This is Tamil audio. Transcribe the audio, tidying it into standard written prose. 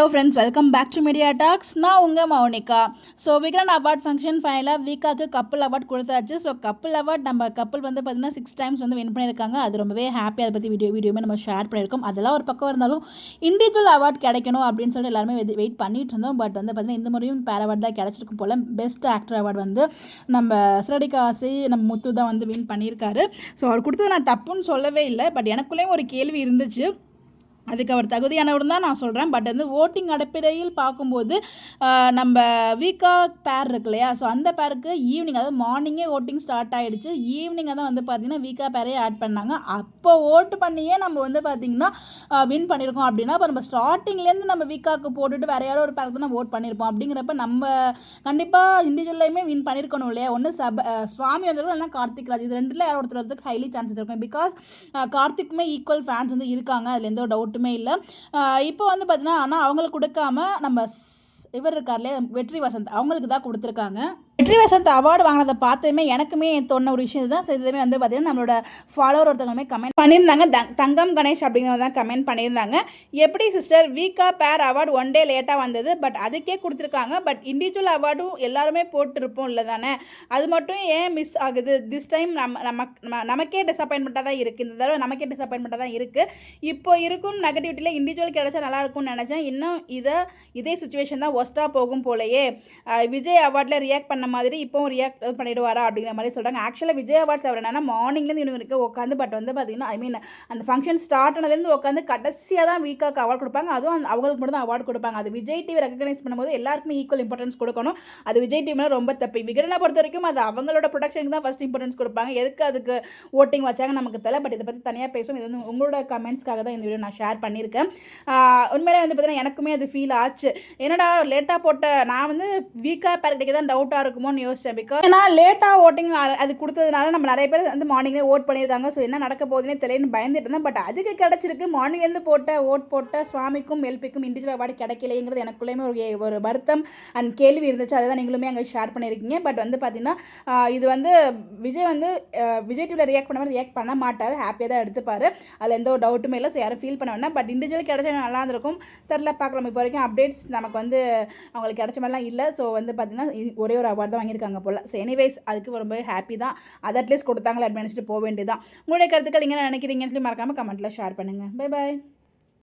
Hello friends, welcome back to media talks. நான் உங்கள் மௌனிகா. ஸோ விக்ரன் அவார்ட் ஃபங்க்ஷன் ஃபைனலாக வீக்காக்கு கப்புள் அவார்ட் கொடுத்தாச்சு. ஸோ கப்புள் அவார்ட் நம்ம கப்புள் வந்து பார்த்திங்கன்னா 6 டைம்ஸ் வந்து வின் பண்ணியிருக்காங்க. அது ரொம்பவே ஹாப்பி. அதை பற்றி வீடியோமே நம்ம ஷேர் பண்ணியிருக்கோம். அதெல்லாம் ஒரு பக்கம் இருந்தாலும் இண்டிவிஜுவல் அவார்ட் கிடைக்கணும் அப்படின்னு சொல்லிட்டு எல்லாருமே வெயிட் பண்ணிட்டு இருந்தோம். பட் வந்து பார்த்திங்கன்னா இந்த முறையும் பேர் அவார்ட் தான் கிடச்சிருக்கும் போல். பெஸ்ட் ஆக்டர் அவார்டு வந்து நம்ம சிரடிகாசி நம்ம முத்து தான் வந்து வின் பண்ணியிருக்காரு. ஸோ அவர் கொடுத்தது நான் தப்புன்னு சொல்லவே இல்லை. பட் எனக்குள்ளேயும் ஒரு கேள்வி இருந்துச்சு. அதுக்கு அவர் தகுதியானவர் தான் நான் சொல்கிறேன். பட் வந்து ஓட்டிங் அடிப்படையில் பார்க்கும்போது நம்ம வீக்கா பேர் இருக்கு இல்லையா, ஸோ அந்த பேருக்கு ஈவினிங், அதாவது மார்னிங்கே ஓட்டிங் ஸ்டார்ட் ஆகிடுச்சு. ஈவினிங்காக தான் வந்து பார்த்திங்கன்னா வீக்கா பேரே ஆட் பண்ணாங்க. அப்போ ஓட்டு பண்ணியே நம்ம வந்து பார்த்திங்கன்னா வின் பண்ணியிருக்கோம். அப்படின்னா இப்போ நம்ம ஸ்டார்டிங்லேருந்து நம்ம வீக்காவுக்கு போட்டுட்டு வேறு யாரோ ஒரு பேருக்கு தான் நம்ம ஓட் பண்ணியிருப்போம். அப்படிங்கிறப்ப நம்ம கண்டிப்பாக இண்டிவிஜுவல்லையுமே வின் பண்ணியிருக்கணும் இல்லையா. ஒன்று சுவாமி வந்திருக்கும், இல்லைனா கார்த்திக் ராஜ். இது ரெண்டில் யாரோ ஒருத்தர் வரதுக்கு ஹைலி சான்சஸ் இருக்கும். பிகாஸ் கார்த்திக்குமே ஈக்குவல் ஃபேன்ஸ் வந்து இருக்காங்க, அதில் எந்த ஒரு டவுட்டுமே இல்லை. இப்போ வந்து பார்த்தீங்கன்னா, ஆனால் அவங்களுக்கு கொடுக்காம நம்ம இவர் இருக்கார்லையே வெற்றி வசந்த், அவங்களுக்கு தான் கொடுத்துருக்காங்க. வெற்றி வசந்த் அவார்டு வாங்கினதை பார்த்ததுமே எனக்குமே தோணுன ஒரு விஷயம் தான். ஸோ இதுவுமே வந்து பார்த்தீங்கன்னா நம்மளோட ஃபாலோவர் ஒருத்தவங்களுமே கமெண்ட் பண்ணியிருந்தாங்க. தங்கம் கணேஷ் அப்படிங்கிறத தான் கமெண்ட் பண்ணியிருந்தாங்க. எப்படி சிஸ்டர் வீக்கா பேர் அவார்டு 1 டே லேட்டாக வந்தது, பட் அதுக்கே கொடுத்துருக்காங்க. பட் இண்டிவிஜுவல் அவார்டும் எல்லாருமே போட்டிருப்போம் இல்லை தானே, அது மட்டும் ஏன் மிஸ் ஆகுது? திஸ் டைம் நமக்கே டிசப்பாயின்மெண்ட்டாக தான் இருக்குது. இந்த தடவை நமக்கே டிசப்பாயின்மெண்ட்டாக தான் இருக்குது. இப்போ இருக்கும் நெகட்டிவிட்டியில் இண்டிவிஜுவல் கிடைச்சா நல்லாயிருக்கும்னு நினச்சேன். இன்னும் இதே சுச்சுவேஷன் தான் ஒஸ்ட்டாக போகும் போலையே. விஜய் அவார்டில் ரியாக்ட் பண்ண மாதிரி இப்போவும் ரியாக்ட் பண்ணிடுவாரா அப்படிங்கிற மாதிரி சொல்கிறாங்க. ஆக்சுவலாக விஜய் அவார்ட்ஸ் அவர் என்னன்னா மார்னிங்லேருந்து இவங்க வரைக்கும் உட்காந்து, பட் வந்து பார்த்தீங்கன்னா அந்த ஃபங்க்ஷன் ஸ்டார்ட் ஆனதுலேருந்து உட்காந்து கடைசியாக தான் வீக்காக்கு அவார்ட் கொடுப்பாங்க. அதுவும் அவங்களுக்கு மட்டும் தான் அவார்டு கொடுப்பாங்க. அது விஜய் டிவி ரெகக்னைஸ் பண்ணும்போது எல்லாருக்குமே ஈக்குவல் இம்பார்ட்டன்ஸ் கொடுக்கணும். அது விஜய் டிவி மேலே ரொம்ப தப்பு. விகடனை பொறுத்த வரைக்கும் அது அவங்களோட ப்ரொடக்ஷனுக்கு தான் ஃபஸ்ட் இம்பார்ட்டன்ஸ் கொடுப்பாங்க. எதுக்கு அதுக்கு ஓட்டிங் வச்சாங்க நமக்கு தெரியல. பட் இதை பற்றி தனியாக பேசும். இது வந்து உங்களோட கமெண்ட்ஸ்க்காக தான் இந்த வீடியோ நான் ஷேர் பண்ணியிருக்கேன். உண்மையிலே வந்து பார்த்தீங்கன்னா எனக்குமே அது ஃபீல் ஆச்சு. என்னடா லேட்டாக போட்ட, நான் வந்து வீக்காக பேரக்டிக்கு தான் டவுட்டாக இருக்குமோன்னு யோசிச்சேன். பிகாஸ் ஏன்னா லேட்டாக ஓட்டிங் அது கொடுத்ததுனால நம்ம நிறைய பேர் வந்து மார்னிங்கே ஓட் பண்ணியிருக்காங்க. ஸோ என்ன நடக்க போகுதுன்னே தெரியலன்னு பயந்துட்டு இருந்தேன். பட் அதுக்கு கிடச்சிருக்கு. மார்னிங்லேருந்து போட்ட சுவாமிக்கும் எல்பிக்கும் இண்டிவிஜுவல் அவார்டு கிடைக்கலைங்கிறது எனக்குள்ளேயுமே ஒரு வருத்தம் அண்ட் கேள்வி இருந்துச்சு. அதை தான் நீங்களுமே அங்கே ஷேர் பண்ணியிருக்கீங்க. பட் வந்து பார்த்தீங்கன்னா இது வந்து விஜய் வந்து விஜய் டிவியில் ரியாக்ட் பண்ண மாட்டார். ஹாப்பியாக தான் எடுத்துப்பார். அதில் எந்த ஒரு டவுட்டுமே இல்லை. ஸோ யாரும் ஃபீல் பண்ண வேணாம். பட் இண்டிவிஜுவல் கிடைச்சா நல்லா இருந்திருக்கும். தெரில, பார்க்கலாம். இப்போ வரைக்கும் அப்டேட்ஸ் நமக்கு வந்து அவங்களுக்கு கிடைச்ச மாதிரிலாம் இல்லை. ஸோ வந்து பார்த்தீங்கன்னா ஒரே ஒரு அவார்டு தான் வாங்கியிருக்காங்க போல். ஸோ எனிவேஸ் அதுக்கு ரொம்ப ஹாப்பி தான். அதை அட்லீஸ்ட் கொடுத்தாங்களே அப்படின்னு நினச்சிட்டு போக வேண்டியதான். உங்களுடைய கருத்துக்கள் நீங்கள் நினைக்கிறீங்கன்னு சொல்லி மறக்காமல் கமெண்ட்டில் ஷேர் பண்ணுங்கள். Bye bye.